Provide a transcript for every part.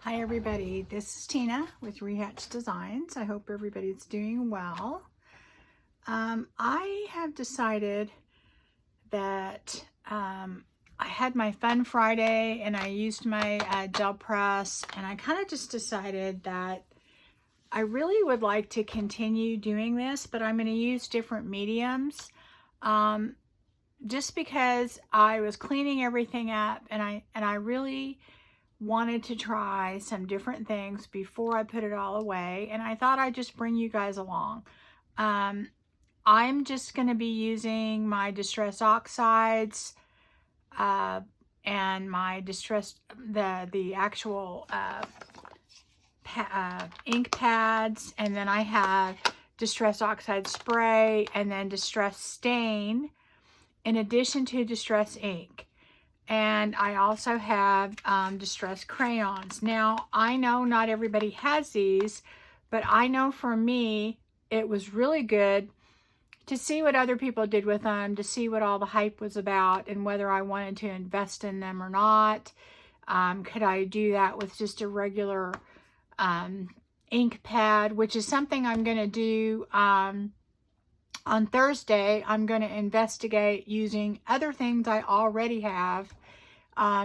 Hi everybody, this is Tina with Rehatch Designs. I hope everybody's doing well. I have decided that I had my Fun Friday and I used my gel press, and I kind of just decided that I really would like to continue doing this, but I'm going to use different mediums just because I was cleaning everything up, and I really wanted to try some different things before I put it all away, and I thought I'd just bring you guys along. I'm just going to be using my Distress Oxides and my Distress, the actual ink pads, and then I have Distress Oxide spray and then Distress Stain in addition to Distress ink. And I also have Distress crayons. Now, I know not everybody has these, but I know for me, it was really good to see what other people did with them, to see what all the hype was about, and whether I wanted to invest in them or not. Could I do that with just a regular ink pad, which is something I'm going to do on Thursday. I'm going to investigate using other things I already have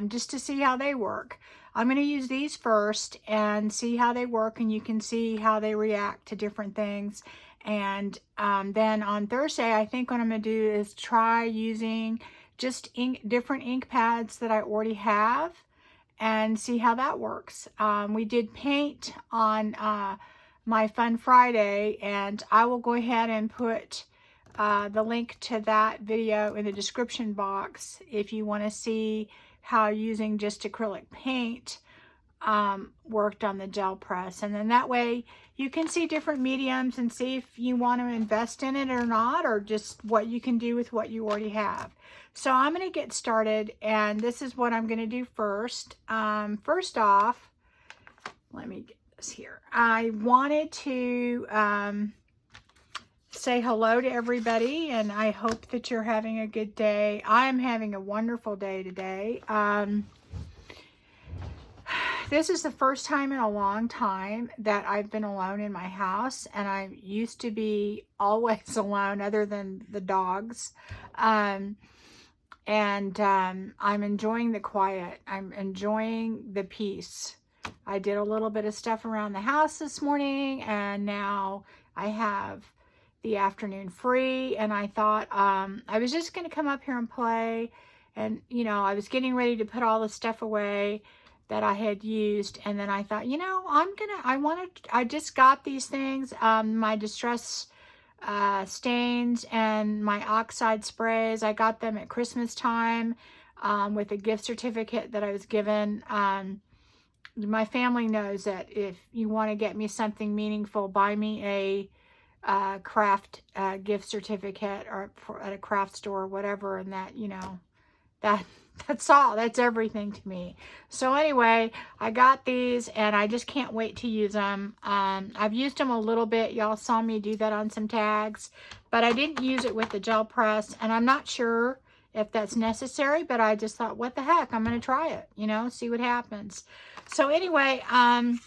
just to see how they work. I'm going to use these first and see how they work, and you can see how they react to different things. And then on Thursday, I think what I'm going to do is try using just different ink pads that I already have and see how that works. We did paint on my Fun Friday, and I will go ahead and put the link to that video in the description box if you want to see how using just acrylic paint worked on the gel press. And then that way you can see different mediums and see if you want to invest in it or not, or just what you can do with what you already have. So I'm going to get started, and this is what I'm going to do first. First off, let me get this here. I wanted to say hello to everybody, and I hope that you're having a good day. I'm having a wonderful day today. This is the first time in a long time that I've been alone in my house, and I used to be always alone other than the dogs. I'm enjoying the quiet. I'm enjoying the peace. I did a little bit of stuff around the house this morning, and now I have the afternoon free, and I thought I was just going to come up here and play, and I was getting ready to put all the stuff away that I had used, and then I thought, I just got these things, my Distress stains and my Oxide sprays. I got them at Christmas time with a gift certificate that I was given. My family knows that if you want to get me something meaningful, buy me a craft gift certificate or at a craft store or whatever, and that's all. That's everything to me. So anyway, I got these, and I just can't wait to use them. I've used them a little bit. Y'all saw me do that on some tags, but I didn't use it with the gel press, and I'm not sure if that's necessary, but I just thought, what the heck, I'm going to try it, see what happens. So anyway, I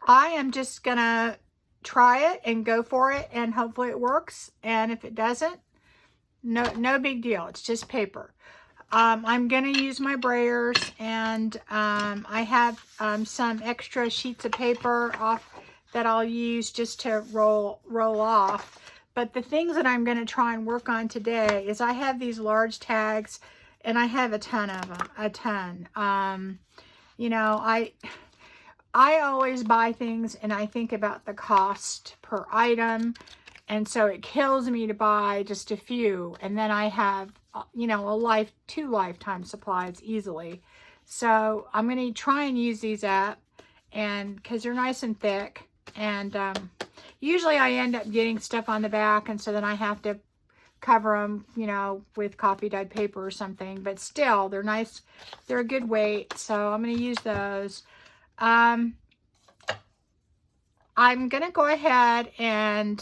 am just going to try it and go for it, and hopefully it works. And if it doesn't, no big deal. It's just paper. I'm going to use my brayers, and I have some extra sheets of paper off that I'll use just to roll off. But the things that I'm going to try and work on today is I have these large tags, and I have a ton of them, a ton. I always buy things and I think about the cost per item, and so it kills me to buy just a few, and then I have two lifetime supplies easily. So I'm going to try and use these up, and because they're nice and thick, and usually I end up getting stuff on the back, and so then I have to cover them with coffee dyed paper or something, but still they're nice. They're a good weight, so I'm going to use those. I'm going to go ahead and,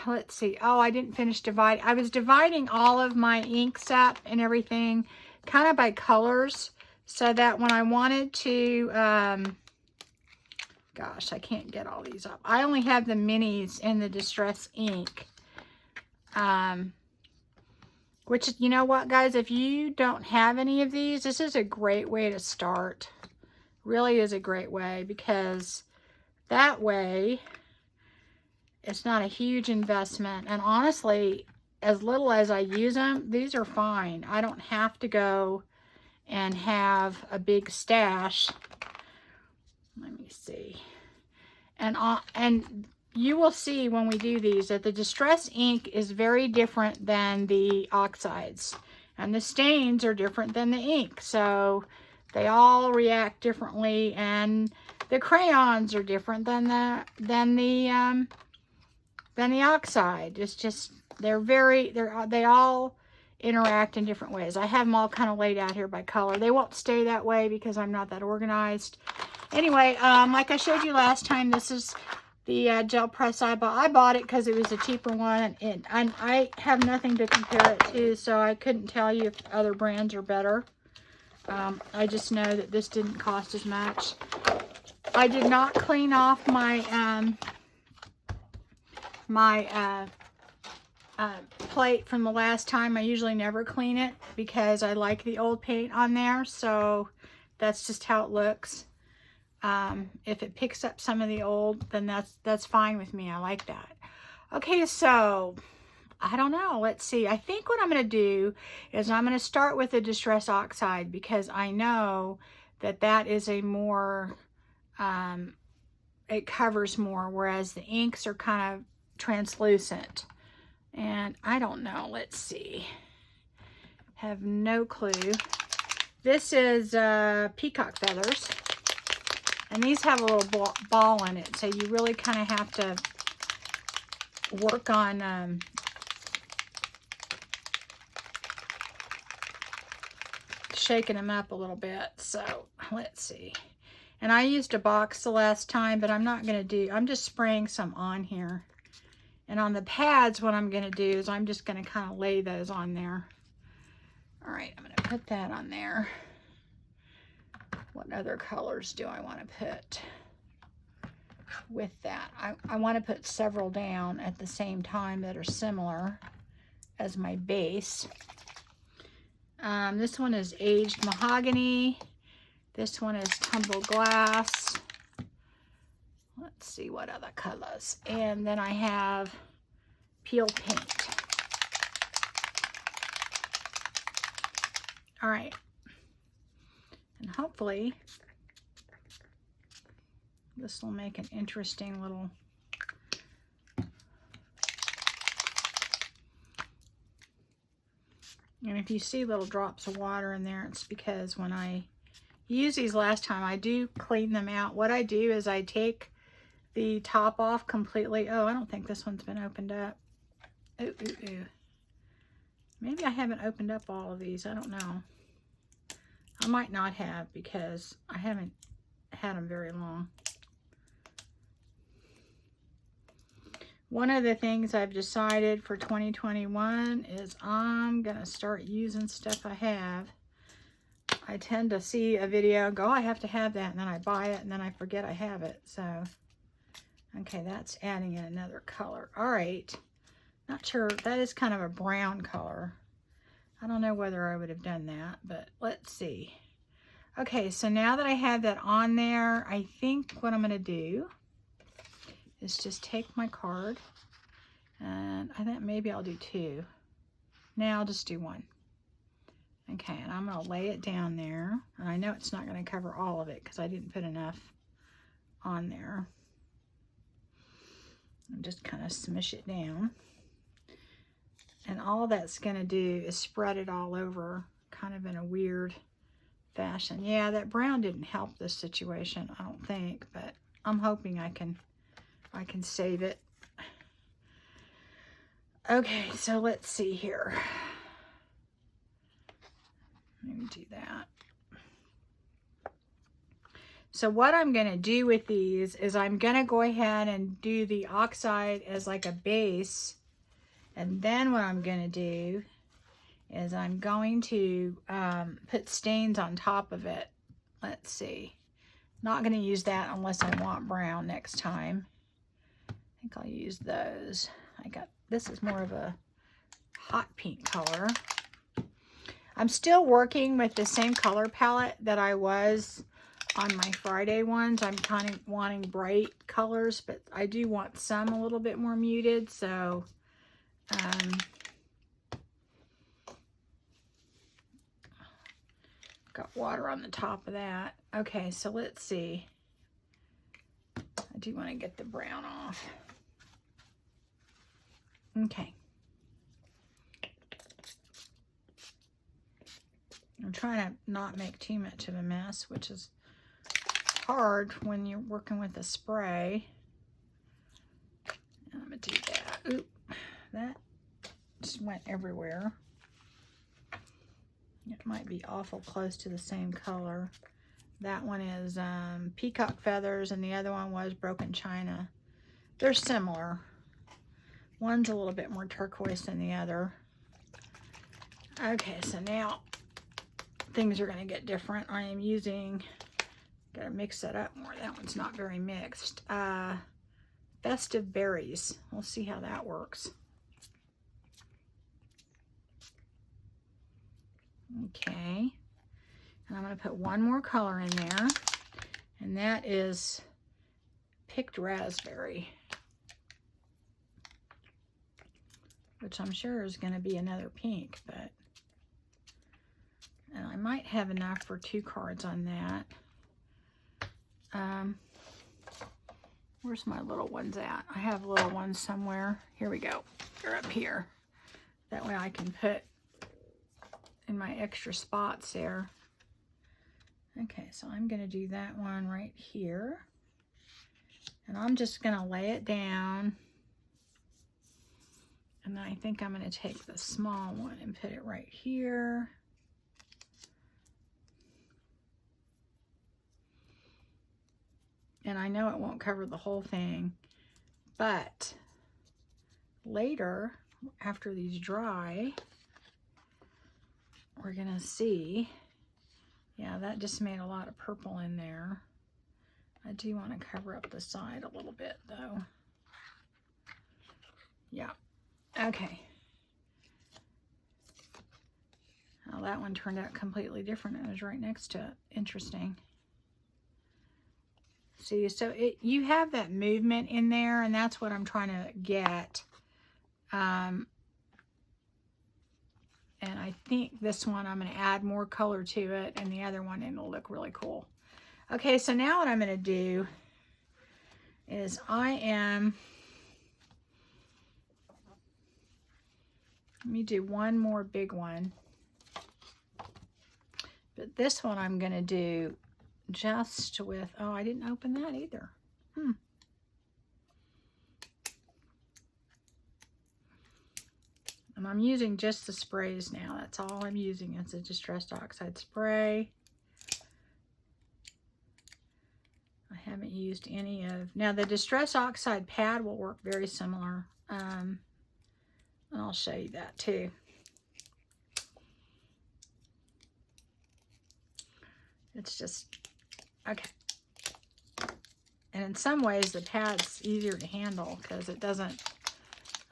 let's see. Oh, I didn't finish dividing. I was dividing all of my inks up and everything kind of by colors. so that when I wanted to, gosh, I can't get all these up. I only have the minis in the Distress ink. Which, you know what, guys, if you don't have any of these, this is a great way to start. Really is a great way, because that way it's not a huge investment. And honestly, as little as I use them, these are fine. I don't have to go and have a big stash. Let me see. And you will see when we do these that the Distress ink is very different than the Oxides. And the stains are different than the ink. So they all react differently. And the crayons are different than the Oxide. It's just, they all interact in different ways. I have them all kind of laid out here by color. They won't stay that way because I'm not that organized. Anyway, like I showed you last time, this is the gel press I bought. I bought it because it was a cheaper one, and I have nothing to compare it to, so I couldn't tell you if other brands are better. I just know that this didn't cost as much. I did not clean off my plate from the last time. I usually never clean it because I like the old paint on there, so that's just how it looks. If it picks up some of the old, then that's fine with me. I like that. Okay, so I don't know. Let's see. I think what I'm going to do is I'm going to start with the Distress Oxide, because I know that that is a more, it covers more, whereas the inks are kind of translucent. And I don't know. Let's see. Have no clue. This is peacock feathers. And these have a little ball in it, so you really kind of have to work on shaking them up a little bit. So let's see. And I used a box the last time, but I'm not going to do, I'm just spraying some on here. And on the pads, what I'm going to do is I'm just going to kind of lay those on there. All right, I'm going to put that on there. What other colors do I want to put with that? I want to put several down at the same time that are similar as my base. This one is Aged Mahogany. This one is Tumbled Glass. Let's see what other colors. And then I have Peel Paint. All right. And hopefully this will make an interesting little, and if you see little drops of water in there, it's because when I used these last time, I do clean them out. What I do is I take the top off completely. Oh, I don't think this one's been opened up. Ooh, ooh, ooh. Maybe I haven't opened up all of these. I don't know. I might not have, because I haven't had them very long. One of the things I've decided for 2021 is I'm going to start using stuff I have. I tend to see a video and go, oh, I have to have that, and then I buy it, and then I forget I have it. So, okay, that's adding in another color. All right. Not sure. That is kind of a brown color. I don't know whether I would have done that, but let's see. Okay, so now that I have that on there, I think what I'm going to do is just take my card, and I think maybe I'll do two. Now I'll just do one. Okay, and I'm going to lay it down there. And I know it's not going to cover all of it because I didn't put enough on there. And just kind of smush it down. And all that's going to do is spread it all over, kind of in a weird fashion. Yeah, that brown didn't help this situation, I don't think, but I'm hoping I can save it. Okay, so let's see here. Let me do that. So what I'm going to do with these is I'm going to go ahead and do the Oxide as like a base. And then what I'm going to do is I'm going to put stains on top of it. Let's see. Not going to use that unless I want brown next time. I think I'll use those. This is more of a hot pink color. I'm still working with the same color palette that I was on my Friday ones. I'm kind of wanting bright colors, but I do want some a little bit more muted, so got water on the top of that. Okay, so let's see. I do want to get the brown off. Okay. I'm trying to not make too much of a mess, which is hard when you're working with a spray. And I'm going to do that. Oop, that just went everywhere. It might be awful close to the same color. That one is peacock feathers, and the other one was broken china. They're similar. One's a little bit more turquoise than the other. Okay, so now things are going to get different. I am using, gotta mix that up more. That one's not very mixed. Festive berries. We'll see how that works. Okay, and I'm going to put one more color in there, and that is picked raspberry, which I'm sure is going to be another pink, but and I might have enough for 2 cards on that. Where's my little ones at? I have little ones somewhere. Here we go. They're up here. That way I can put in my extra spots there. Okay, so I'm going to do that one right here. And I'm just going to lay it down. And then I think I'm going to take the small one and put it right here. And I know it won't cover the whole thing, but later, after these dry, we're gonna see. Yeah, that just made a lot of purple in there. I do want to cover up the side a little bit though. Yeah, okay. Well, that one turned out completely different. It was right next to it. Interesting. See, so you have that movement in there, and that's what I'm trying to get. And I think this one I'm going to add more color to it, and the other one it'll look really cool. Okay, so now what I'm going to do is let me do one more big one. But this one I'm going to do just with, oh, I didn't open that either. And I'm using just the sprays now. That's all I'm using. It's a Distressed Oxide spray. I haven't used any of, now the Distressed Oxide pad will work very similar. And I'll show you that too. It's just, okay. And in some ways the pad's easier to handle because it doesn't,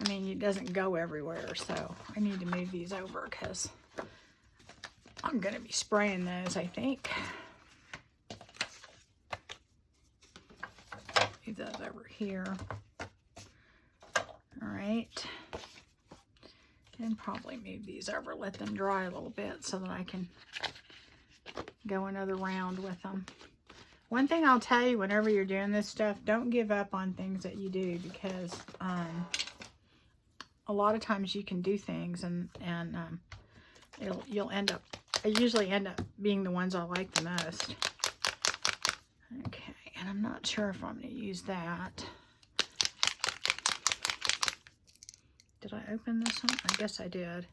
I mean, it doesn't go everywhere. So I need to move these over because I'm going to be spraying those, I think. Move those over here. All right. And probably move these over, let them dry a little bit so that I can go another round with them. One thing I'll tell you whenever you're doing this stuff, don't give up on things that you do, because a lot of times you can do things and you'll end up, I usually end up being the ones I like the most. Okay, and I'm not sure if I'm going to use that. Did I open this one? I guess I did.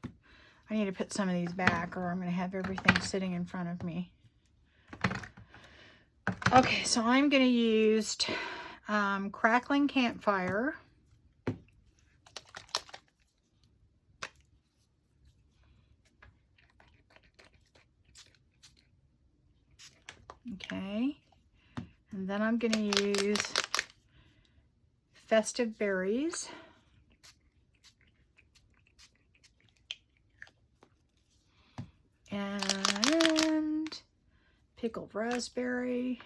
I need to put some of these back or I'm going to have everything sitting in front of me. Okay, so I'm going to use Crackling Campfire. And then I'm going to use Festive Berries. And Pickled Raspberry.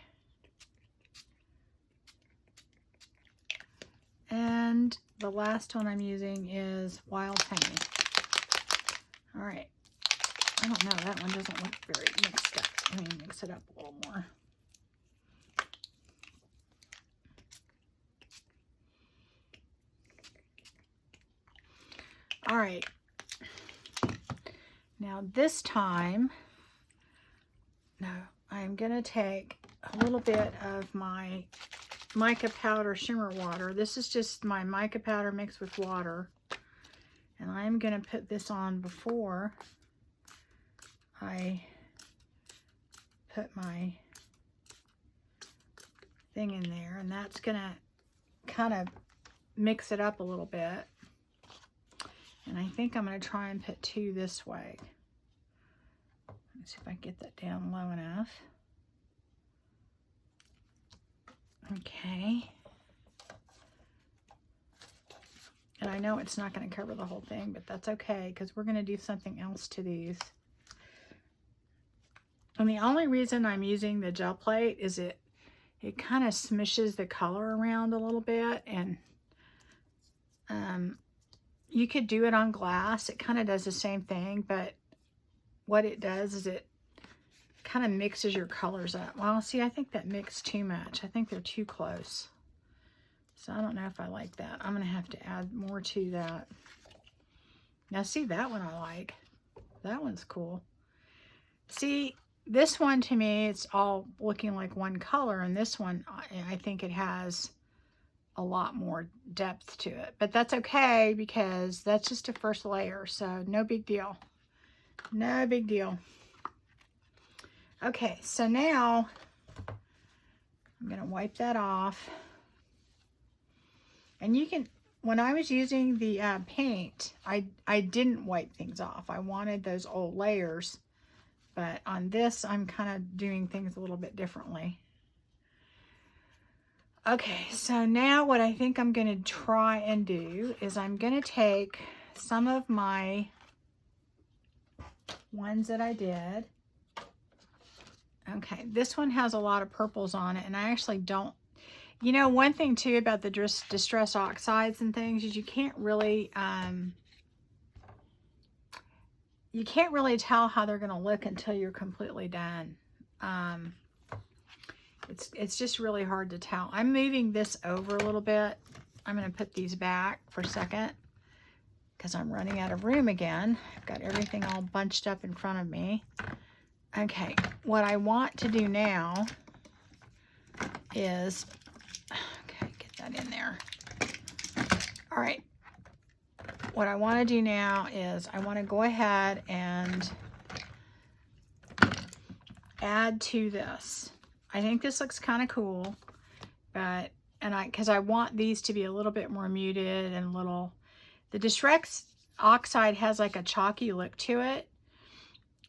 And the last one I'm using is Wild Honey. All right. I don't know, that one doesn't look very mixed up. Let me mix it up a little more. All right. Now this time, I'm going to take a little bit of my mica powder shimmer water. This is just my mica powder mixed with water. And I'm going to put this on before I put my thing in there. And that's going to kind of mix it up a little bit. And I think I'm going to try and put 2 this way. Let's see if I can get that down low enough. Okay. And I know it's not going to cover the whole thing, but that's okay because we're going to do something else to these. And the only reason I'm using the gel plate is it kind of smushes the color around a little bit, and you could do it on glass. It kind of does the same thing, but what it does is it kind of mixes your colors up. Well, see, I think that mixed too much. I think they're too close. So I don't know if I like that. I'm going to have to add more to that. Now, see, that one I like. That one's cool. See, this one to me, it's all looking like one color, and this one, I think it has a lot more depth to it. But that's okay because that's just a first layer, so no big deal. No big deal. Okay, so now I'm going to wipe that off. And you can, when I was using the paint, I didn't wipe things off. I wanted those old layers. But on this, I'm kind of doing things a little bit differently. Okay, so now what I think I'm going to try and do is I'm going to take some of my ones that I did. Okay, this one has a lot of purples on it, and I actually don't. You know, one thing too about the Distress Oxides and things is you can't really tell how they're going to look until you're completely done. It's just really hard to tell. I'm moving this over a little bit. I'm going to put these back for a second because I'm running out of room again. I've got everything all bunched up in front of me. Okay, what I want to do now is, okay, get that in there. All right, what I want to do now is I want to go ahead and add to this. I think this looks kind of cool, but, because I want these to be a little bit more muted and little, the Distress Oxide has like a chalky look to it,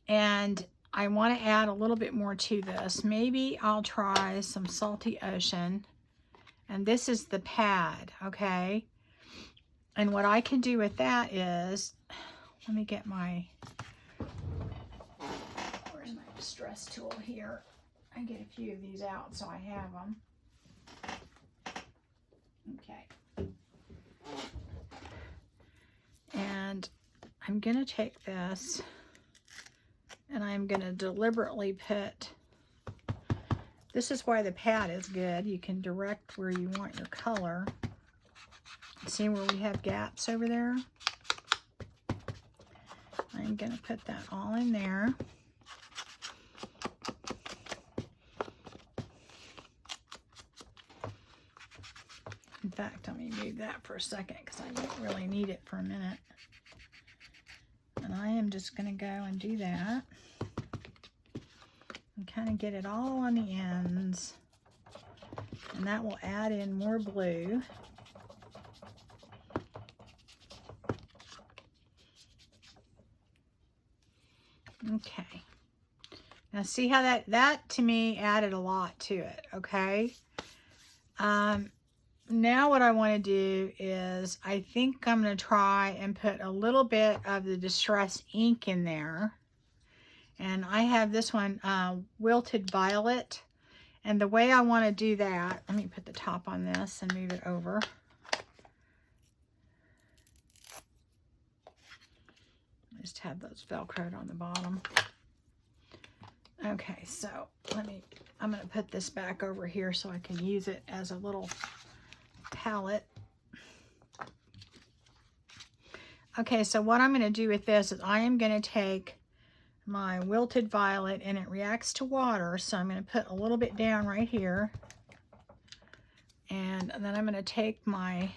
and I want to add a little bit more to this. Maybe I'll try some Salty Ocean, and this is the pad, okay? And what I can do with that is, let me get my, where's my distress tool here? I get a few of these out so I have them. Okay. And I'm going to take this and I'm going to deliberately put, this is why the pad is good. You can direct where you want your color. See where we have gaps over there? I'm going to put that all in there. In fact, let me move that for a second because I don't really need it for a minute. And I am just going to go and do that. And kind of get it all on the ends. And that will add in more blue. Okay. Now see how that to me added a lot to it, okay? Now what I want to do is I think I'm going to try and put a little bit of the Distress ink in there. And I have this one, Wilted Violet. And the way I want to do that, let me put the top on this and move it over. I just have those Velcroed on the bottom. Okay, so I'm going to put this back over here so I can use it as a little palette. Okay, so what I'm going to do with this is I am going to take my Wilted Violet, and it reacts to water, so I'm going to put a little bit down right here, and then I'm going to take my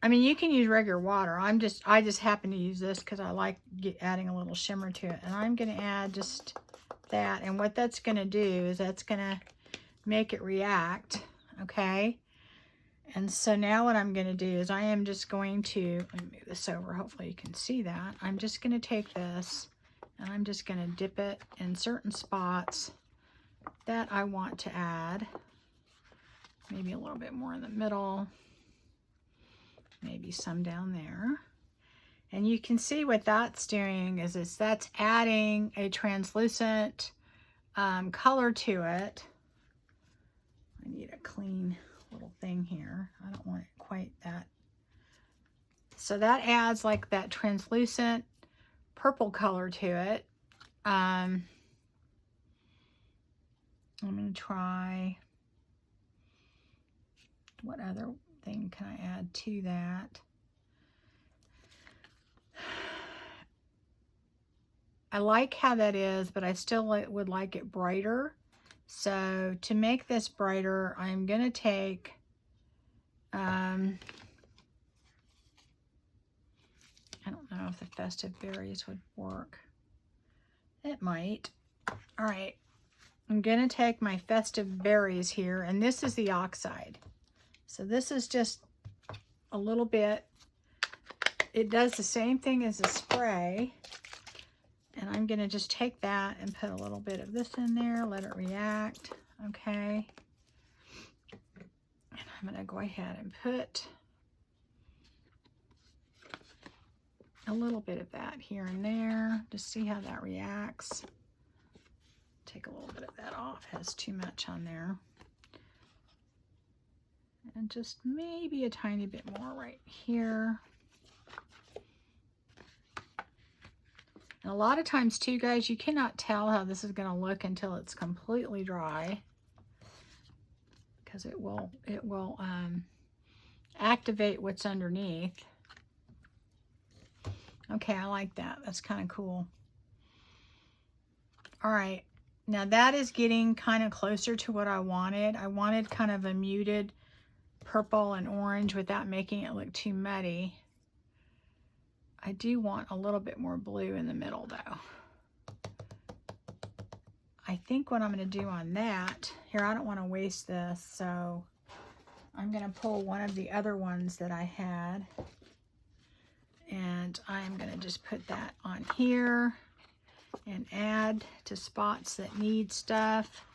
I mean, you can use regular water. I just happen to use this because I like adding a little shimmer to it, and I'm going to add just that, and what that's going to do is that's going to make it react, okay? And so now what I'm going to do is I am just going to, let me move this over, hopefully you can see that. I'm just going to take this and I'm just going to dip it in certain spots that I want to add. Maybe a little bit more in the middle, maybe some down there. And you can see what that's doing is that's adding a translucent color to it. I need a clean little thing here. I don't want it quite that. So that adds like that translucent purple color to it. I'm going to try, what other thing can I add to that? I like how that is, but I still would like it brighter. So to make this brighter, I'm going to take, I don't know if the Festive Berries would work. It might. All right. I'm going to take my Festive Berries here, and this is the Oxide. So this is just a little bit. It does the same thing as the spray. And I'm going to just take that and put a little bit of this in there, let it react, okay? And I'm going to go ahead and put a little bit of that here and there, to see how that reacts. Take a little bit of that off, it has too much on there. And just maybe a tiny bit more right here. And a lot of times too, guys, you cannot tell how this is going to look until it's completely dry, because it will activate what's underneath. Okay, I like that. That's kind of cool. All right, now that is getting kind of closer to what I wanted. I wanted kind of a muted purple and orange without making it look too muddy. I do want a little bit more blue in the middle though. I think what I'm going to do on that, here, I don't want to waste this, so I'm going to pull one of the other ones that I had, and I'm going to just put that on here and add to spots that need stuff.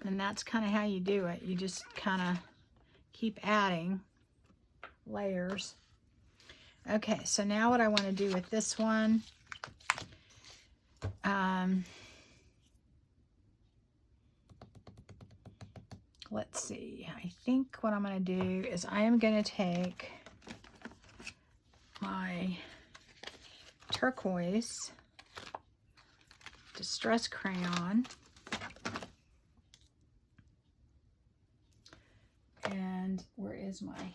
And that's kind of how you do it. You just kind of keep adding layers. Okay, so now what I want to do with this one, let's see, I think what I'm going to do is I am going to take my turquoise Distress crayon, and where is my,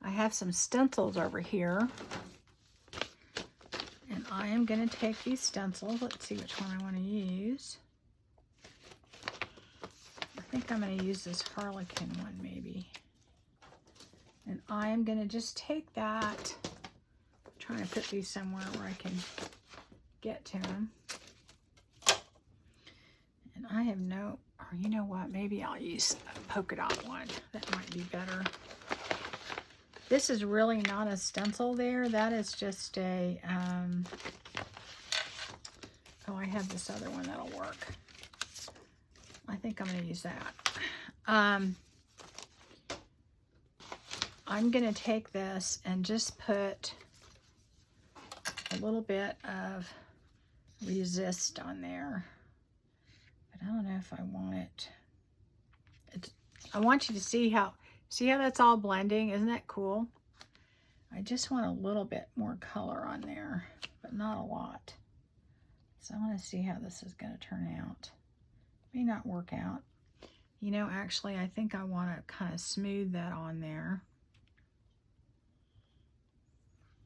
I have some stencils over here, and I am going to take these stencils. Let's see which one I want to use. I think I'm going to use this Harlequin one maybe. And I am going to just take that, I'm trying to put these somewhere where I can get to them. And I have no, or you know what, maybe I'll use a polka dot one. That might be better. This is really not a stencil there. That is just a, Oh, I have this other one that'll work. I think I'm going to use that. I'm going to take this and just put a little bit of resist on there. But I don't know if I want it. I want you to see how that's all blending. Isn't that cool? I just want a little bit more color on there, but not a lot. So I want to see how this is going to turn out. May not work out. You know, actually, I think I want to kind of smooth that on there.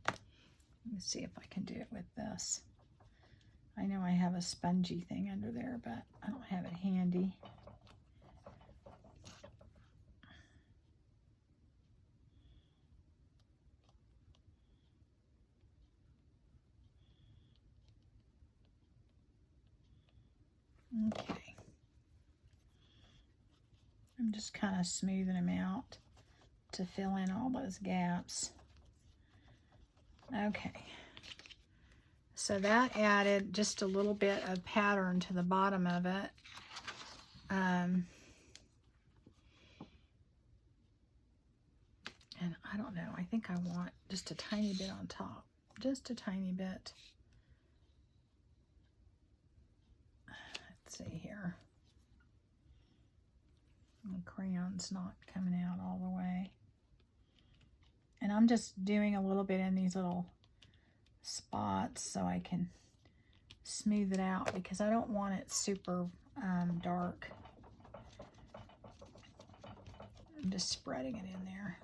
Let me see if I can do it with this. I know I have a spongy thing under there, but I don't have it handy. Okay. I'm just kind of smoothing them out to fill in all those gaps. Okay. So that added just a little bit of pattern to the bottom of it. And I don't know, I think I want just a tiny bit on top. Just a tiny bit. Let's see here. The crayon's not coming out all the way. And I'm just doing a little bit in these little spots so I can smooth it out because I don't want it super dark. I'm just spreading it in there.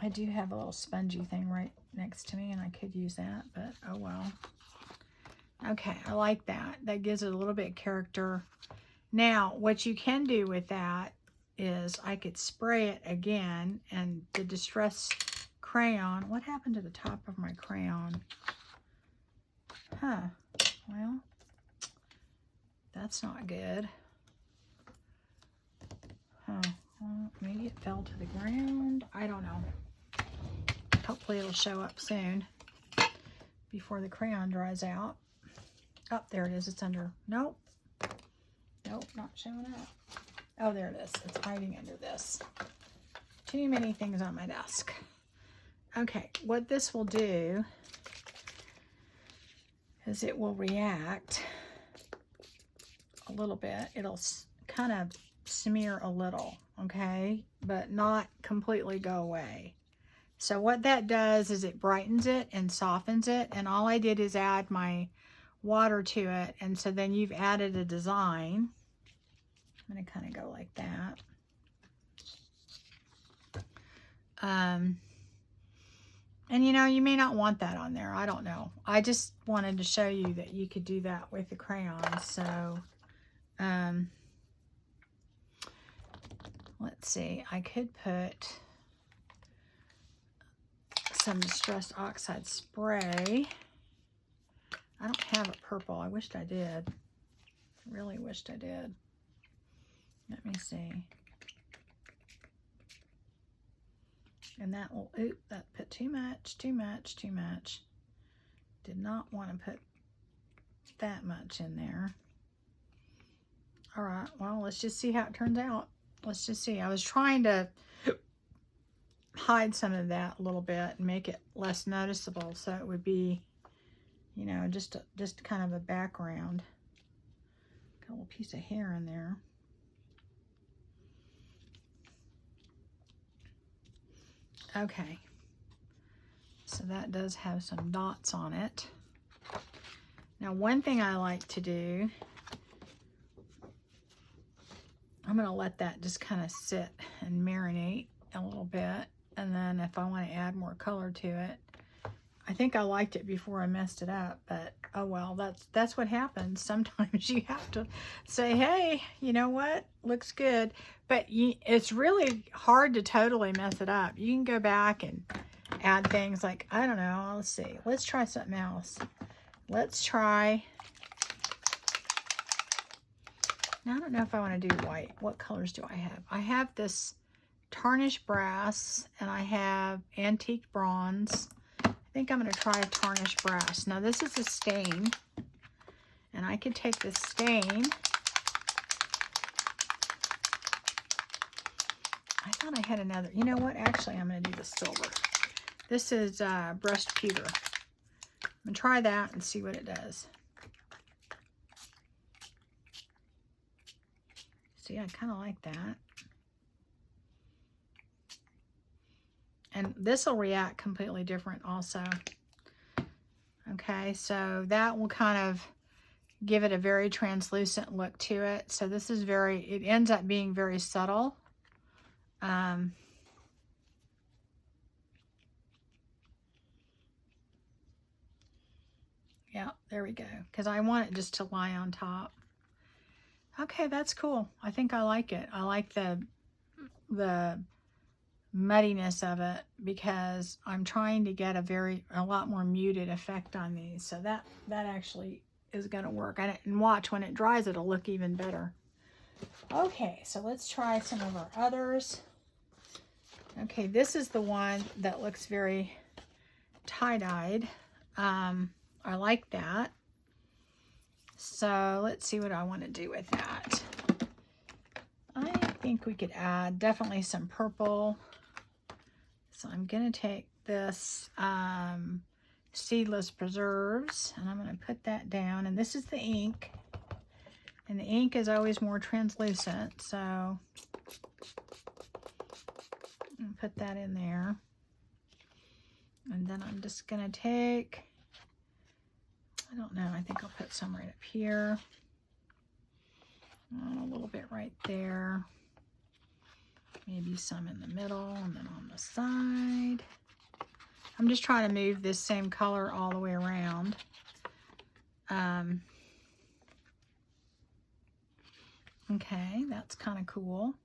I do have a little spongy thing right next to me and I could use that, but oh well. Okay, I like that. That gives it a little bit of character. Now, what you can do with that is I could spray it again, and the Distress crayon, what happened to the top of my crayon? Huh, well, that's not good. Huh, well, maybe it fell to the ground. I don't know. Hopefully it'll show up soon before the crayon dries out. Oh, there it is. It's under. Nope. Nope, not showing up. Oh, there it is. It's hiding under this. Too many things on my desk. Okay, what this will do is it will react a little bit. It'll kind of smear a little, okay? But not completely go away. So what that does is it brightens it and softens it. And all I did is add my water to it. And so then you've added a design. I'm going to kind of go like that. And you know, you may not want that on there. I don't know. I just wanted to show you that you could do that with the crayons. So, let's see. I could put some Distress Oxide spray. I don't have a purple. I wished I did. Really wished I did. Let me see. And that will, oop, that put too much. Did not want to put that much in there. All right, well, let's just see how it turns out. Let's just see. I was trying to hide some of that a little bit and make it less noticeable so it would be, you know, just kind of a background. Got a little piece of hair in there. Okay, so that does have some dots on it. Now, one thing I like to do, I'm going to let that just kind of sit and marinate a little bit. And then if I want to add more color to it, I think I liked it before I messed it up, but oh well, that's what happens. Sometimes you have to say, hey, you know what, looks good. But it's really hard to totally mess it up. You can go back and add things like, I don't know, let's see. Let's try something else. Let's try, now I don't know if I want to do white. What colors do I have? I have this tarnished brass, and I have antique bronze, think I'm going to try a tarnished brass. Now this is a stain, and I could take this stain. I thought I had another. You know what? Actually, I'm going to do the silver. This is brushed pewter. I'm going to try that and see what it does. See, I kind of like that. And this will react completely different also. Okay, so that will kind of give it a very translucent look to it. So this is it ends up being very subtle. Yeah, there we go. Because I want it just to lie on top. Okay, that's cool. I think I like it. I like the muddiness of it because I'm trying to get a lot more muted effect on these. So that actually is going to work. And watch, when it dries, it'll look even better. Okay, so let's try some of our others. Okay, this is the one that looks very tie-dyed. I like that. So let's see what I want to do with that. I think we could add definitely some purple. So I'm going to take this Seedless Preserves, and I'm going to put that down. And this is the ink. And the ink is always more translucent, so I'll put that in there. And then I'm just going to take, I don't know, I think I'll put some right up here. A little bit right there. Maybe some in the middle and then on the side. I'm just trying to move this same color all the way around. Okay, that's kind of cool.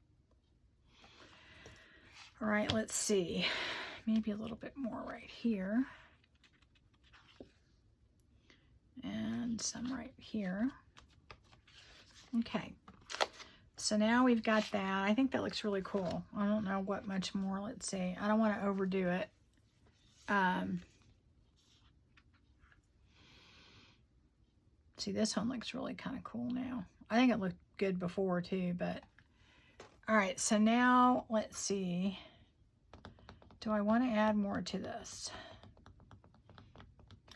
All right, let's see. Maybe a little bit more right here. And some right here. Okay, so now we've got that. I think that looks really cool. I don't know what much more. Let's see. I don't want to overdo it. See, this one looks really kind of cool now. I think it looked good before too, but all right, so now let's see. Do I want to add more to this?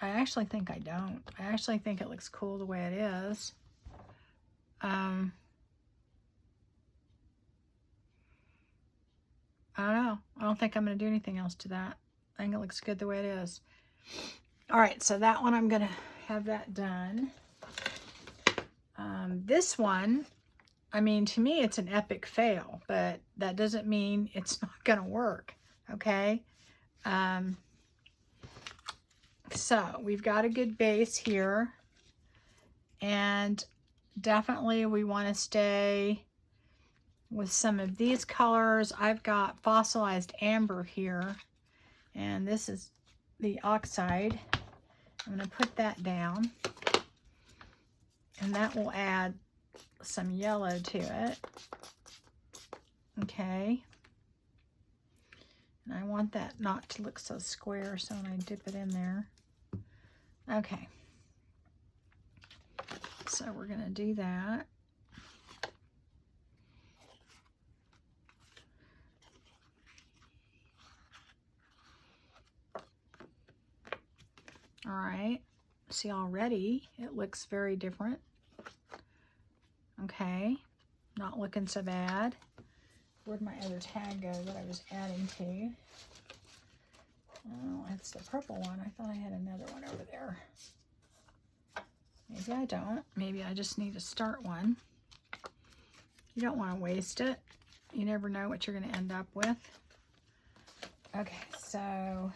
I actually think I don't. I actually think it looks cool the way it is. I don't know. I don't think I'm going to do anything else to that. I think it looks good the way it is. All right, so that one, I'm going to have that done. This one, I mean, to me, it's an epic fail, but that doesn't mean it's not going to work, okay? So we've got a good base here, and definitely we want to stay with some of these colors. I've got fossilized amber here, and this is the Oxide. I'm going to put that down, and that will add some yellow to it. Okay. And I want that not to look so square, so when I dip it in there. Okay. So we're going to do that. All right. See, already it looks very different. Okay. Not looking so bad. Where'd my other tag go that I was adding to? Oh, it's the purple one. I thought I had another one over there. Maybe I don't. Maybe I just need to start one. You don't want to waste it. You never know what you're going to end up with. Okay, so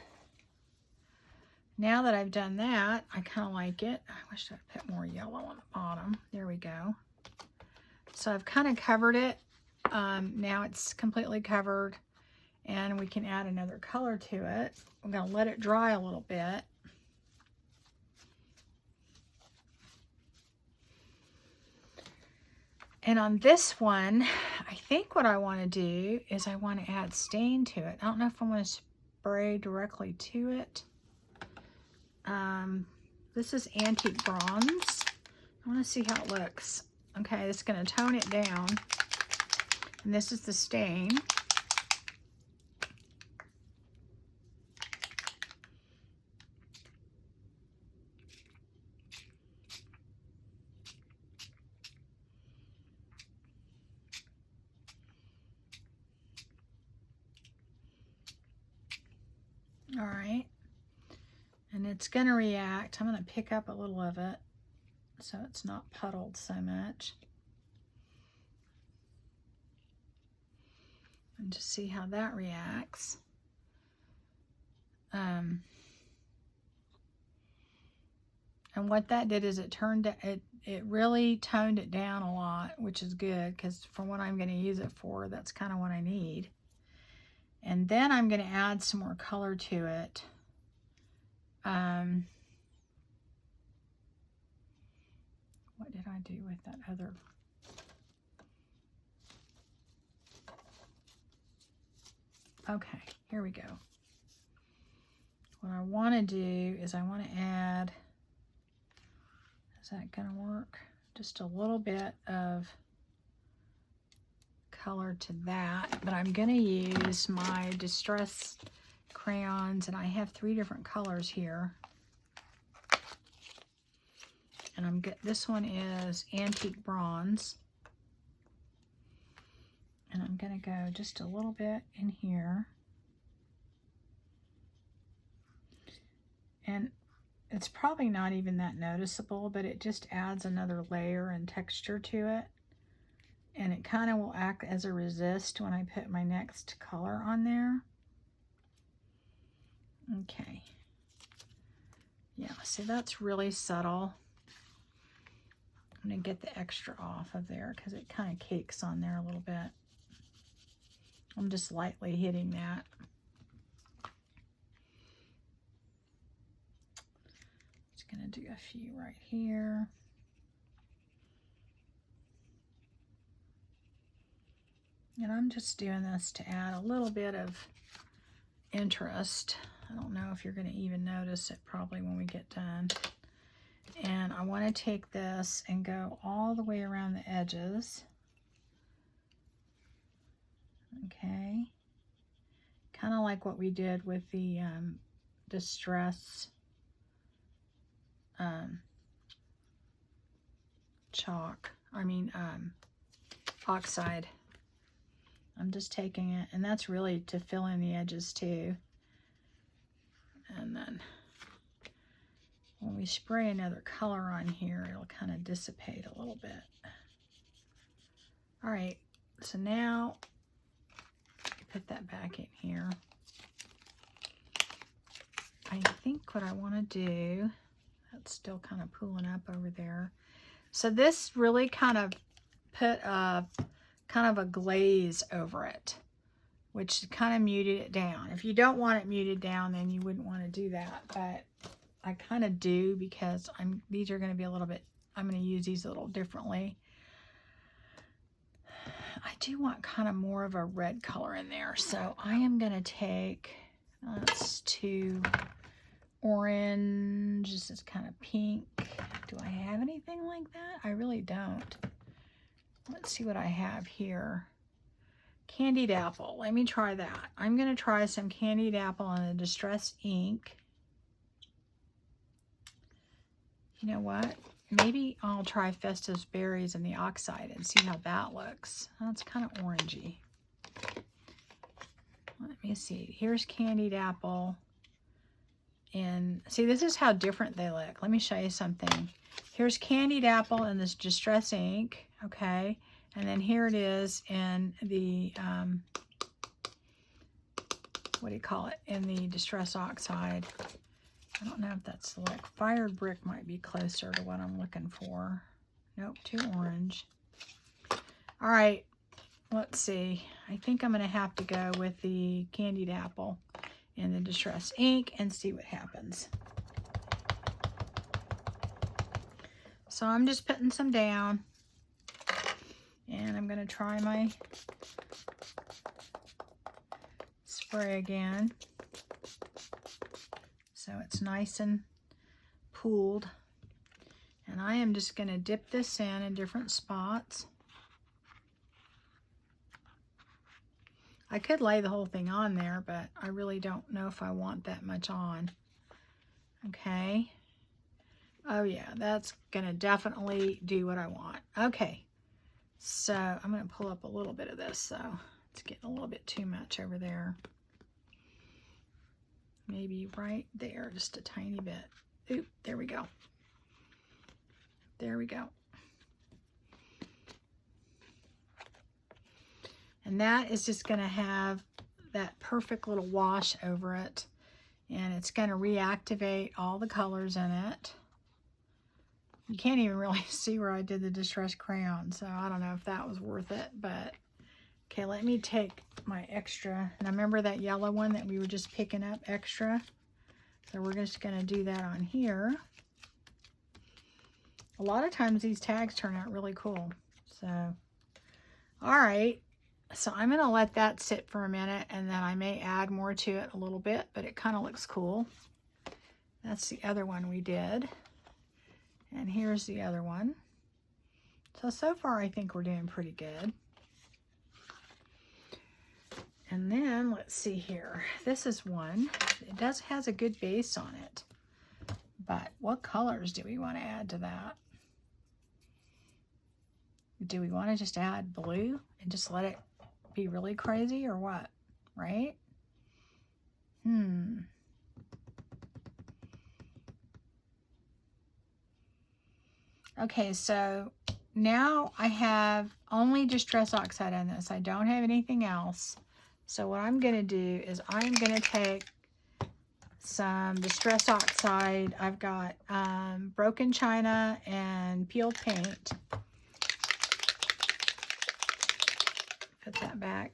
now that I've done that, I kind of like it. I wish I'd put more yellow on the bottom. There we go. So I've kind of covered it. Now it's completely covered, and we can add another color to it. I'm going to let it dry a little bit. And on this one, I think what I want to do is I want to add stain to it. I don't know if I want to spray directly to it. This is Antique Bronze. I want to see how it looks. Okay, it's going to tone it down. And this is the stain. All right, and it's going to react. I'm going to pick up a little of it so it's not puddled so much. And just see how that reacts. And what that did is it really toned it down a lot, which is good because for what I'm going to use it for, that's kind of what I need. And then I'm going to add some more color to it. What did I do with that other? Okay, here we go. What I want to do is I want to add, is that going to work? Just a little bit of color to that, but I'm going to use my Distress crayons, and I have 3 different colors here. And this one is Antique Bronze. And I'm going to go just a little bit in here. And it's probably not even that noticeable, but it just adds another layer and texture to it. And it kind of will act as a resist when I put my next color on there. Okay. Yeah, see, that's really subtle. I'm going to get the extra off of there because it kind of cakes on there a little bit. I'm just lightly hitting that. Just going to do a few right here. And I'm just doing this to add a little bit of interest. I don't know if you're going to even notice it probably when we get done. And I want to take this and go all the way around the edges. Okay. Kind of like what we did with the Distress Oxide. I'm just taking it, and that's really to fill in the edges too. And then when we spray another color on here, it'll kind of dissipate a little bit. All right, so now put that back in here. I think what I want to do, that's still kind of pooling up over there. So this really kind of put a kind of a glaze over it, which kind of muted it down. If you don't want it muted down, then you wouldn't want to do that, but I kind of do because these are going to be a little bit, I'm going to use these a little differently. I do want kind of more of a red color in there, so I am going to take, that's 2 orange, this is kind of pink. Do I have anything like that? I really don't. Let's see what I have here. Candied apple. Let me try that. I'm going to try some candied apple on a Distress ink. You know what? Maybe I'll try Festus Berries in the Oxide and see how that looks. That's kind of orangey. Let me see. Here's candied apple. And see, this is how different they look. Let me show you something. Here's candied apple in this Distress ink. Okay. And then here it is in the, what do you call it? In the Distress Oxide. I don't know if that's like Fired Brick might be closer to what I'm looking for. Nope, too orange. All right, let's see. I think I'm going to have to go with the candied apple in the Distress ink and see what happens. So I'm just putting some down. And I'm going to try my spray again. So it's nice and cooled. And I am just going to dip this in different spots. I could lay the whole thing on there, but I really don't know if I want that much on. Okay. Oh yeah, that's going to definitely do what I want. Okay. So I'm going to pull up a little bit of this, so it's getting a little bit too much over there. Maybe right there, just a tiny bit. Oop, there we go. There we go. And that is just going to have that perfect little wash over it. And it's going to reactivate all the colors in it. You can't even really see where I did the distressed crayon, so I don't know if that was worth it. But, okay, let me take my extra. And I remember that yellow one that we were just picking up extra. So we're just going to do that on here. A lot of times these tags turn out really cool. So, all right. So I'm going to let that sit for a minute, and then I may add more to it a little bit, but it kind of looks cool. That's the other one we did. And here's the other one. So far I think we're doing pretty good. And then let's see here. This is one. It has a good base on it. But what colors do we want to add to that? Do we want to just add blue and just let it be really crazy or what? Right? Okay, so now I have only Distress Oxide on this. I don't have anything else. So what I'm going to do is I'm going to take some Distress Oxide. I've got broken china and peeled paint. Put that back.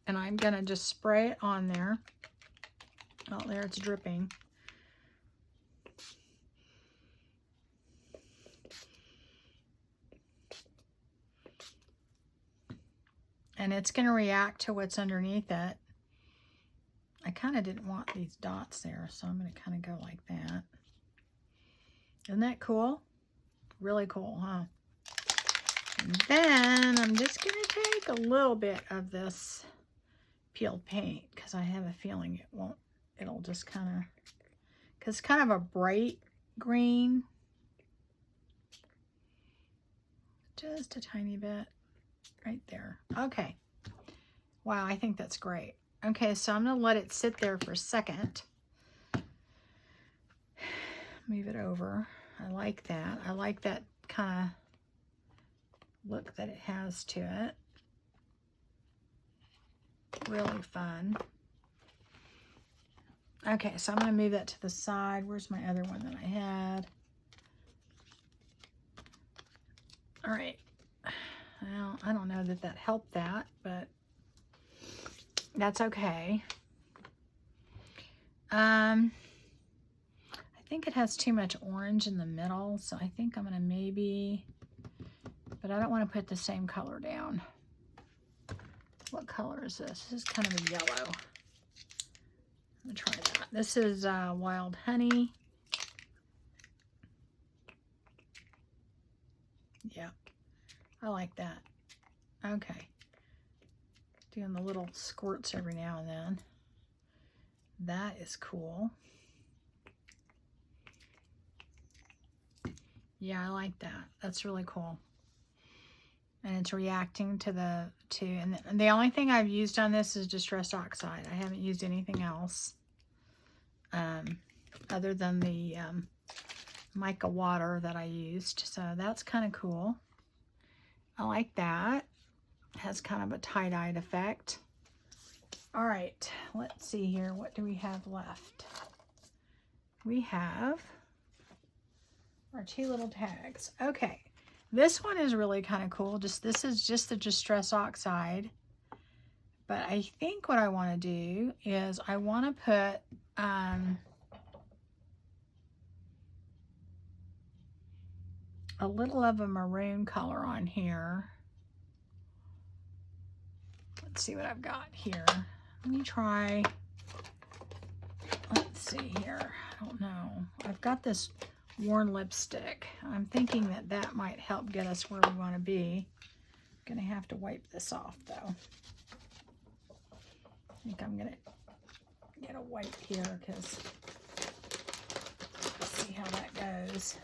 And I'm going to just spray it on there. Oh, there it's dripping. And it's going to react to what's underneath it. I kind of didn't want these dots there, so I'm going to kind of go like that. Isn't that cool? Really cool, huh? And then I'm just going to take a little bit of this peeled paint because I have a feeling it'll just kind of, because it's kind of a bright green. Just a tiny bit. Right there. Okay. Wow, I think that's great. Okay, so I'm going to let it sit there for a second. Move it over. I like that. I like that kind of look that it has to it. Really fun. Okay, so I'm going to move that to the side. Where's my other one that I had? All right. Well, I don't know that that helped that, but that's okay. I think it has too much orange in the middle, so I think I'm going to maybe, but I don't want to put the same color down. What color is this? This is kind of a yellow. I'm going to try that. This is Wild Honey. Yeah. I like that. Okay. Doing the little squirts every now and then. That is cool. Yeah, I like that. That's really cool. And it's reacting to and the only thing I've used on this is Distress Oxide. I haven't used anything else other than the mica water that I used. So that's kind of cool. I like that. It has kind of a tie-dyed effect. All right, let's see here. What do we have left? We have our two little tags. Okay, this one is really kind of cool. This is just the Distress Oxide. But I think what I want to do is I want to put a little of a maroon color on here. Let's see what I've got here. Let me try, let's see here. I don't know. I've got this worn lipstick. I'm thinking that that might help get us where we want to be. I'm going to have to wipe this off though. I think I'm going to get a wipe here because let's see how that goes.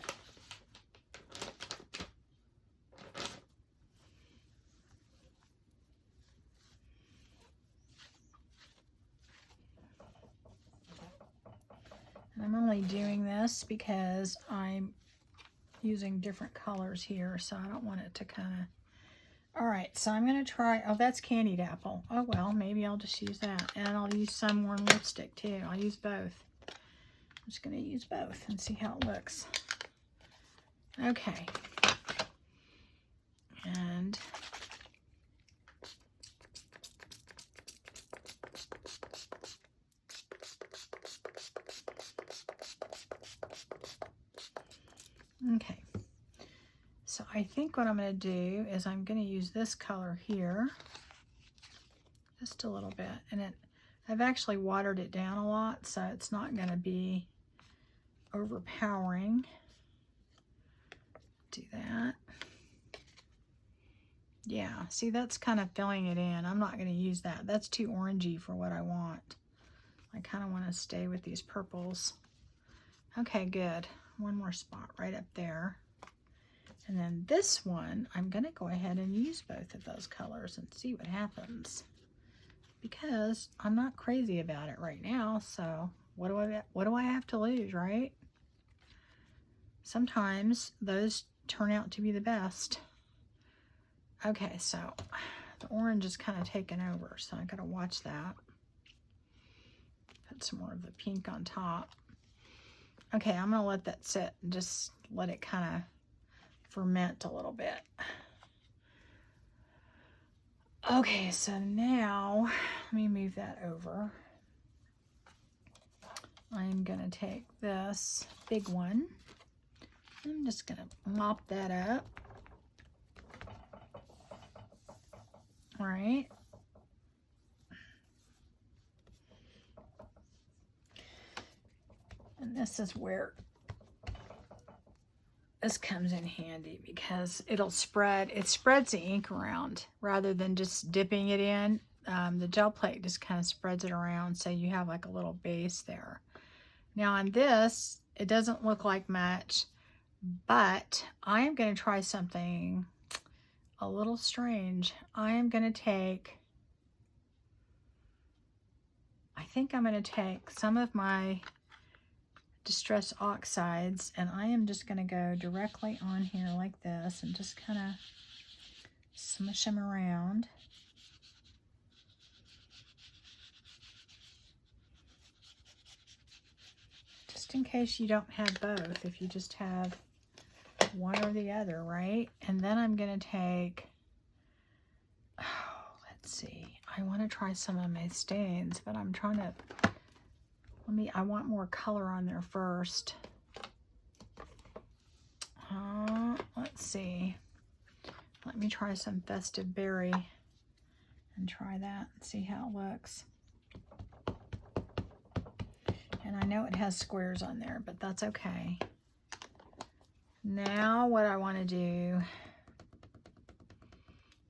And I'm only doing this because I'm using different colors here, so I don't want it to kind of... All right, so I'm going to try... Oh, that's candied apple. Oh, well, maybe I'll just use that. And I'll use some worn lipstick, too. I'll use both. I'm just going to use both and see how it looks. Okay. And... okay, so I think what I'm going to do is I'm going to use this color here just a little bit, and I've actually watered it down a lot, so it's not going to be overpowering. Do that. Yeah, see, that's kind of filling it in. I'm not going to use that. That's too orangey for what I want. I kind of want to stay with these purples. Okay, good. One more spot right up there. And then this one, I'm going to go ahead and use both of those colors and see what happens. Because I'm not crazy about it right now, so what do I have to lose, right? Sometimes those turn out to be the best. Okay, so the orange is kind of taken over, so I got to watch that. Put some more of the pink on top. Okay, I'm going to let that sit and just let it kind of ferment a little bit. Okay, so now, let me move that over. I'm going to take this big one. I'm just going to mop that up. All right. And this is where this comes in handy because it'll spread, it spreads the ink around rather than just dipping it in. The gel plate just kind of spreads it around so you have like a little base there. Now on this, it doesn't look like much, but I am going to try something a little strange. I am going to take, I think I'm going to take some of my Distress Oxides, and I am just going to go directly on here like this and just kind of smush them around. Just in case you don't have both, if you just have one or the other, right? And then I'm going to take, oh, let's see, I want to try some of my stains, but I'm trying to, I want more color on there first. Let's see. Let me try some Festive Berry and try that and see how it looks. And I know it has squares on there, but that's okay. Now what I want to do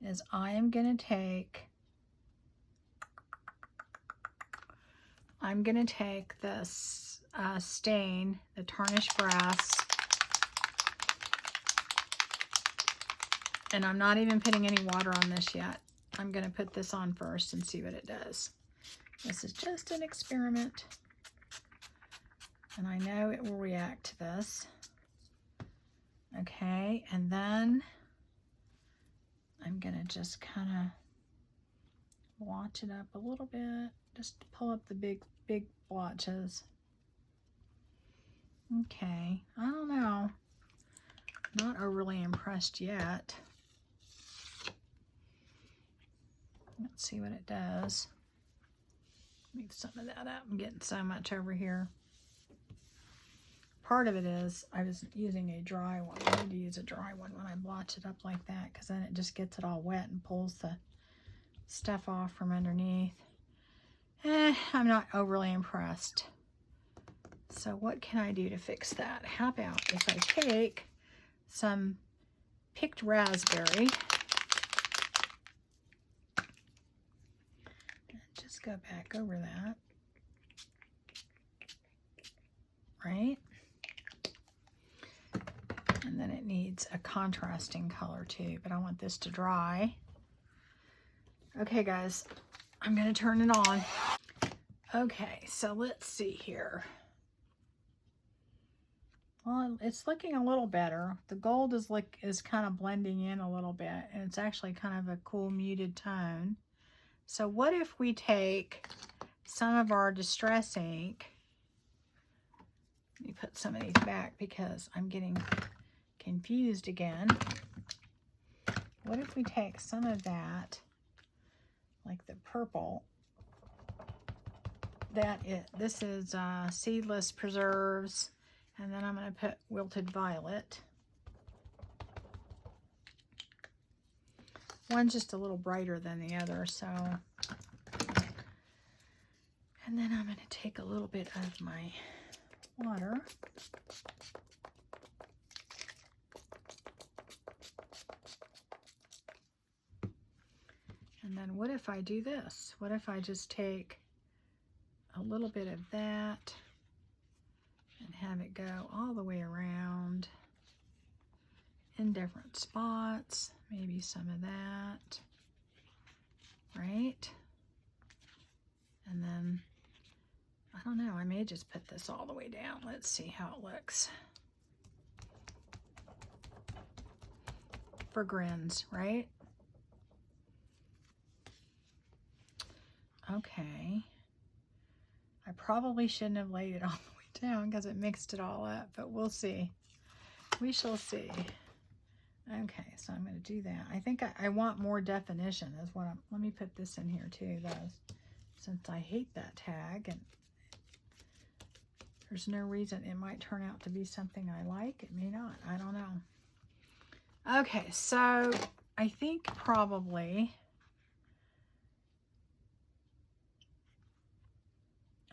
is I am going to take, this stain, the Tarnished Brass, and I'm not even putting any water on this yet. I'm going to put this on first and see what it does. This is just an experiment, and I know it will react to this. Okay, and then I'm going to just kind of blotch it up a little bit, just to pull up the big blotches. Okay, I don't know. Not overly impressed yet. Let's see what it does. Move some of that up. I'm getting so much over here. Part of it is I was using a dry one. I need to use a dry one when I blotch it up like that, because then it just gets it all wet and pulls the stuff off from underneath. I'm not overly impressed. So what can I do to fix that? How about if I take some picked raspberry and just go back over that, right? And then it needs a contrasting color too, but I want this to dry. Okay guys, I'm gonna turn it on. Okay, so let's see here. Well, it's looking a little better. The gold is kind of blending in a little bit, and it's actually kind of a cool muted tone. So what if we take some of our distress ink? Let me put some of these back because I'm getting confused again. What if we take some of that, like the purple, this is Seedless Preserves, and then I'm going to put Wilted Violet. One's just a little brighter than the other, so. And then I'm going to take a little bit of my water. And then what if I do this? What if I just take a little bit of that and have it go all the way around in different spots, maybe some of that, right? And then, I don't know, I may just put this all the way down. Let's see how it looks. For grins, right? Okay. I probably shouldn't have laid it all the way down because it mixed it all up, but we'll see. We shall see. Okay, so I'm going to do that. I think I want more definition is what let me put this in here too, though, since I hate that tag, and there's no reason it might turn out to be something I like. It may not. I don't know. Okay, so I think probably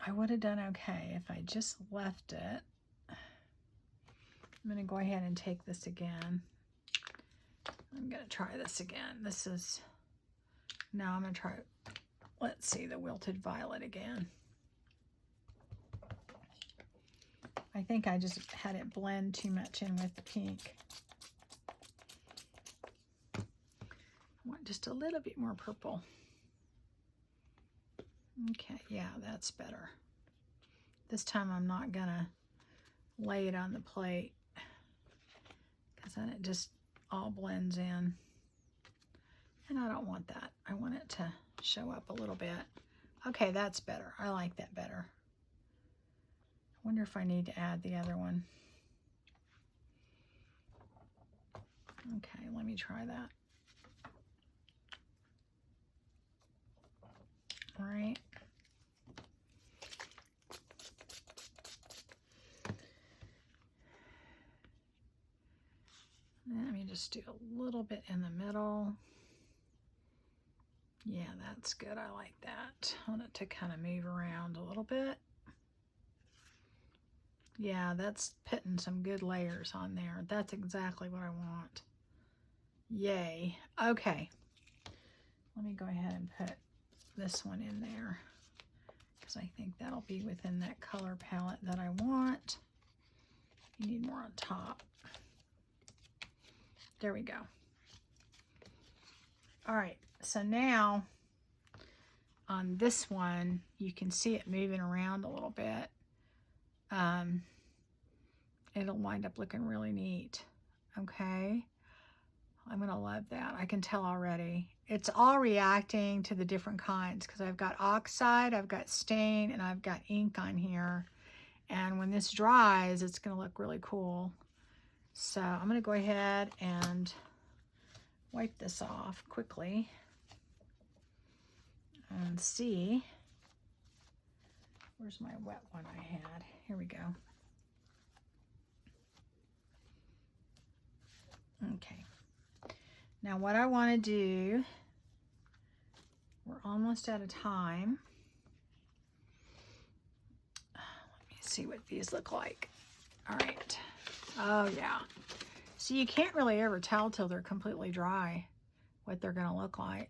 I would have done okay if I just left it. I'm going to go ahead and take this again. I'm going to try this again. This is, now I'm going to try, let's see, the Wilted Violet again. I think I just had it blend too much in with the pink. I want just a little bit more purple. Okay, yeah, that's better. This time I'm not gonna lay it on the plate because then it just all blends in. And I don't want that. I want it to show up a little bit. Okay, that's better. I like that better. I wonder if I need to add the other one. Okay, let me try that. All right. Let me just do a little bit in the middle. Yeah, that's good. I like that. I want it to kind of move around a little bit. Yeah, that's putting some good layers on there. That's exactly what I want. Yay. Okay. Let me go ahead and put this one in there because I think that'll be within that color palette that I want. You need more on top. There we go. All right, so now on this one, you can see it moving around a little bit. It'll wind up looking really neat. Okay, I'm gonna love that. I can tell already. It's all reacting to the different kinds because I've got oxide, I've got stain, and I've got ink on here. And when this dries, it's gonna look really cool. So I'm gonna go ahead and wipe this off quickly and see. Where's my wet one I had? Here we go. Okay. Now what I want to do, we're almost out of time. Let me see what these look like. All right. Oh, yeah. So you can't really ever tell till they're completely dry what they're going to look like.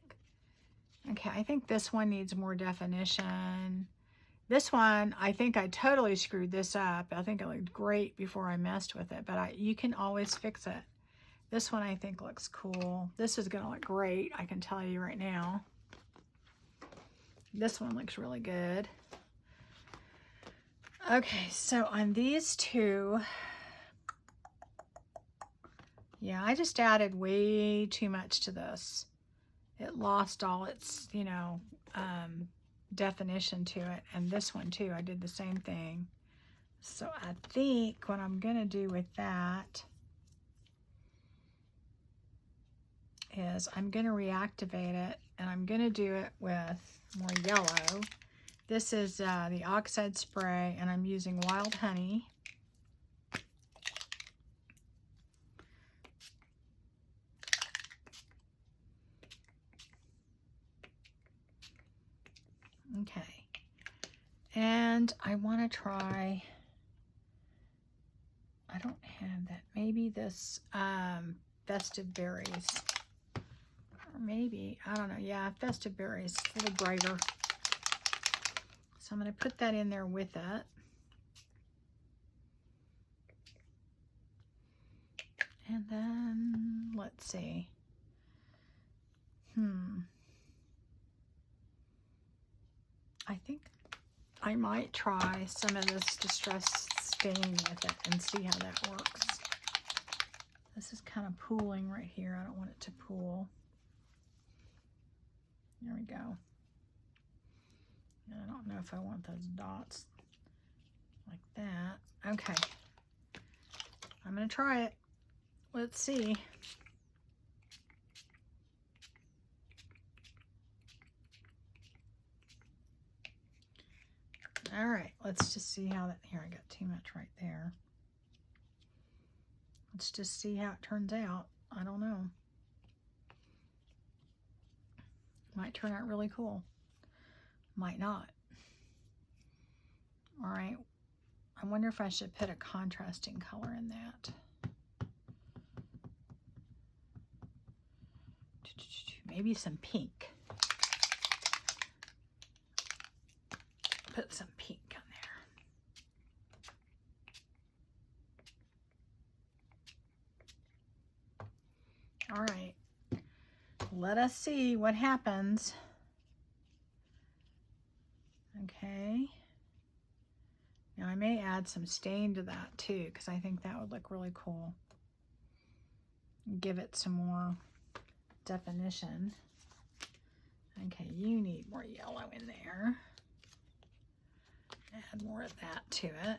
Okay, I think this one needs more definition. This one, I think I totally screwed this up. I think it looked great before I messed with it, but you can always fix it. This one I think looks cool. This is going to look great, I can tell you right now. This one looks really good. Okay, so on these two, yeah, I just added way too much to this. It lost all its, you know, definition to it. And this one too, I did the same thing. So I think what I'm going to do with that is I'm going to reactivate it, and I'm going to do it with more yellow. This is the Oxide spray, and I'm using wild honey. Okay, and I want to try, I don't have that, maybe this festive berries, or maybe, I don't know, yeah, festive berries, a little brighter. So I'm going to put that in there with it. And then, let's see. I think I might try some of this Distress Stain with it and see how that works. This is kind of pooling right here. I don't want it to pool. There we go. And I don't know if I want those dots like that. Okay. I'm going to try it. Let's see. All right, let's just see how that, here, I got too much right there. Let's just see how it turns out. I don't know. Might turn out really cool. Might not. All right, I wonder if I should put a contrasting color in that. Maybe some pink. Put some pink on there. All right, let us see what happens. Okay. Now I may add some stain to that too, because I think that would look really cool. Give it some more definition. Okay, you need more yellow in there. Add more of that to it.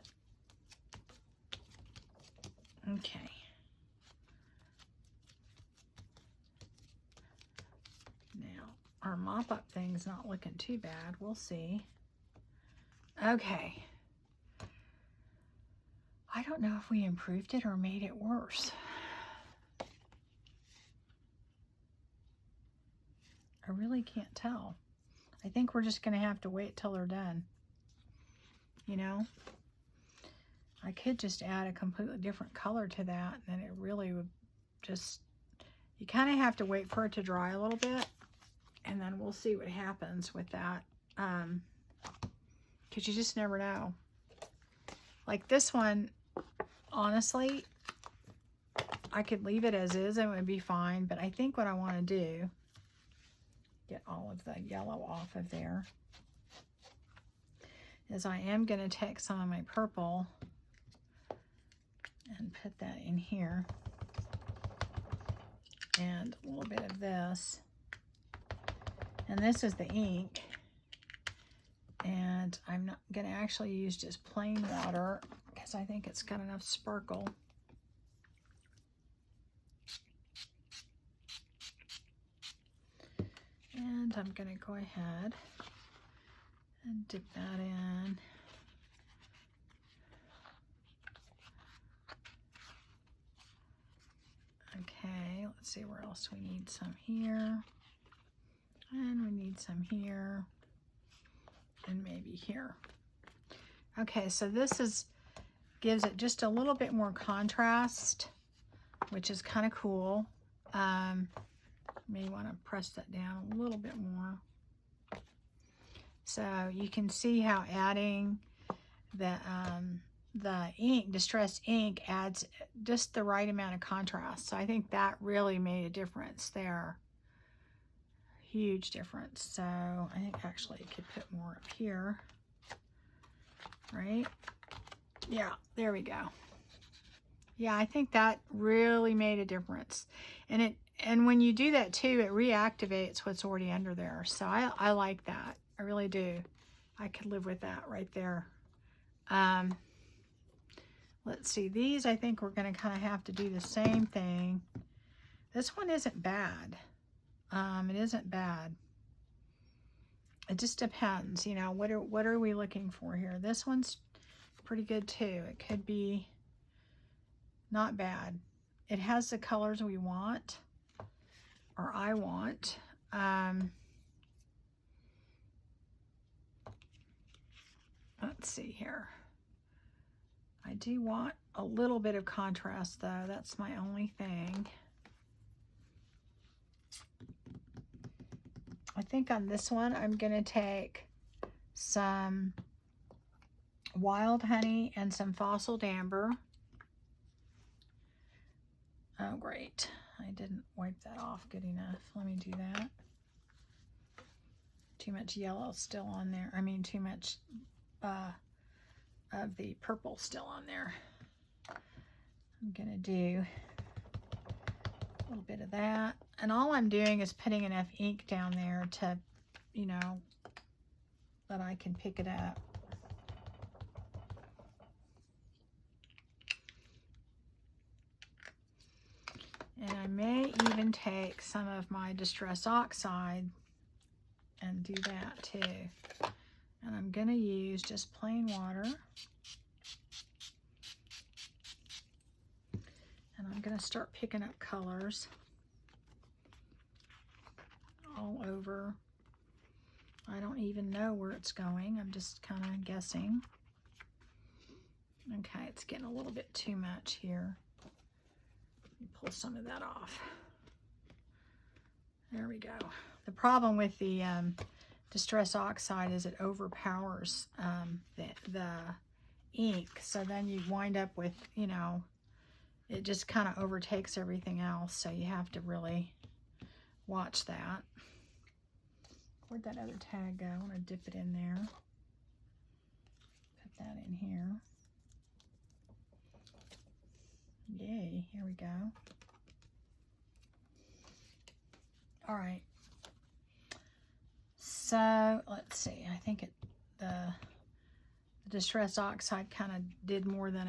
Okay. Now, our mop-up thing's not looking too bad. We'll see. Okay. I don't know if we improved it or made it worse. I really can't tell. I think we're just going to have to wait till they're done. You know, I could just add a completely different color to that, and then it really would just, you kind of have to wait for it to dry a little bit, and then we'll see what happens with that, because you just never know. Like this one, honestly, I could leave it as is and it would be fine, but I think what I want to do, get all of the yellow off of there, is I am going to take some of my purple and put that in here, and a little bit of this, and this is the ink, and I'm not going to actually use just plain water because I think it's got enough sparkle. And I'm going to go ahead and dip that in. Okay, let's see where else we need some here. And we need some here. And maybe here. Okay, so this gives it just a little bit more contrast, which is kind of cool. May want to press that down a little bit more. So you can see how adding the ink, distressed ink, adds just the right amount of contrast. So I think that really made a difference there. Huge difference. So I think actually you could put more up here, right? Yeah, there we go. Yeah, I think that really made a difference. And when you do that too, it reactivates what's already under there. So I like that. I really do. I could live with that right there. Let's see, these I think we're going to kind of have to do the same thing. This one isn't bad. It isn't bad. It just depends, you know, what are we looking for here? This one's pretty good too. It could be not bad. It has the colors we want, or I want. Let's see here. I do want a little bit of contrast though. That's my only thing. I think on this one, I'm going to take some wild honey and some fossil amber. Oh, great. I didn't wipe that off good enough. Let me do that. Too much yellow still on there. I mean, too much of the purple still on there. I'm going to do a little bit of that. And all I'm doing is putting enough ink down there to, you know, that I can pick it up. And I may even take some of my Distress Oxide and do that too. And I'm going to use just plain water. And I'm going to start picking up colors all over. I don't even know where it's going. I'm just kind of guessing. Okay, it's getting a little bit too much here. Let me pull some of that off. There we go. The problem with the Distress Oxide is it overpowers the ink. So then you wind up with, you know, it just kind of overtakes everything else. So you have to really watch that. Where'd that other tag go? I want to dip it in there. Put that in here. Yay, here we go. All right. So let's see. I think the Distress Oxide kind of did more than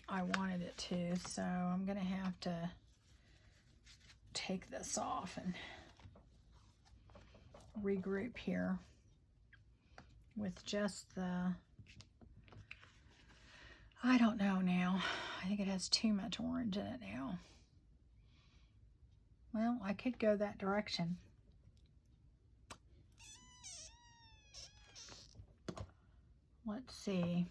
I wanted it to. So I'm going to have to take this off and regroup here with just the, I don't know now. I think it has too much orange in it now. Well, I could go that direction. Let's see.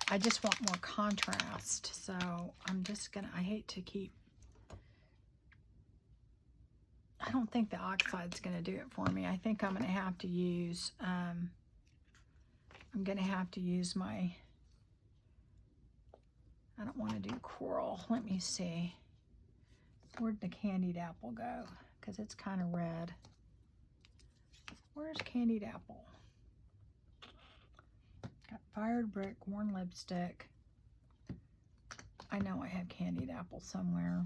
I just want more contrast, so I'm just gonna, I hate to keep, I don't think the Oxide's gonna do it for me. I think I'm gonna have to use, I'm gonna have to use my, I don't want to do coral. Let me see. Where'd the candied apple go? Because it's kind of red. Where's candied apple? Got fired brick, worn lipstick. I know I have candied apple somewhere.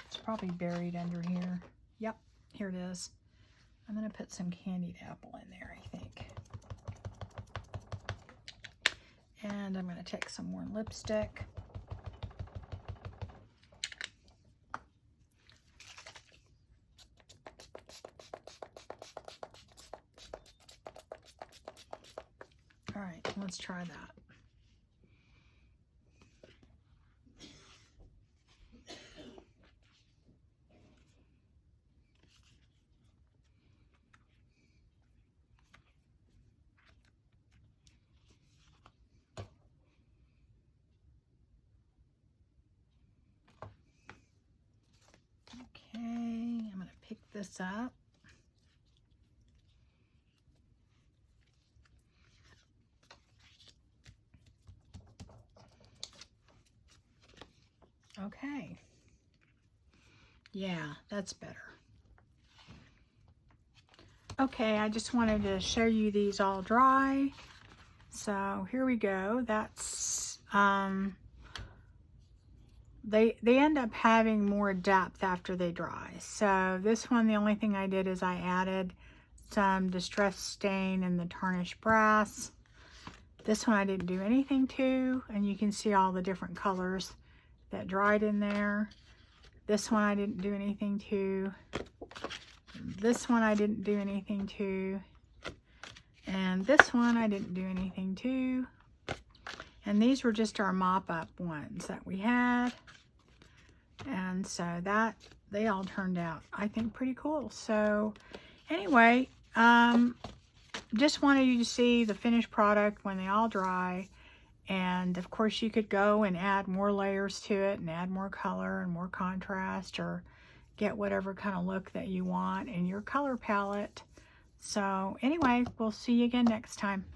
It's probably buried under here. Yep, here it is. I'm going to put some candied apple in there, I think. And I'm going to take some worn lipstick. All right, let's try that. this up. Okay. Yeah, that's better. Okay, I just wanted to show you these all dry. So here we go. That's, they end up having more depth after they dry. So this one, the only thing I did is I added some distressed stain in the tarnished brass. This one I didn't do anything to, and you can see all the different colors that dried in there. This one I didn't do anything to. This one I didn't do anything to. And this one I didn't do anything to. And these were just our mop-up ones that we had. And so that, they all turned out, I think, pretty cool. So anyway, just wanted you to see the finished product when they all dry. And of course you could go and add more layers to it and add more color and more contrast, or get whatever kind of look that you want in your color palette. So anyway, we'll see you again next time.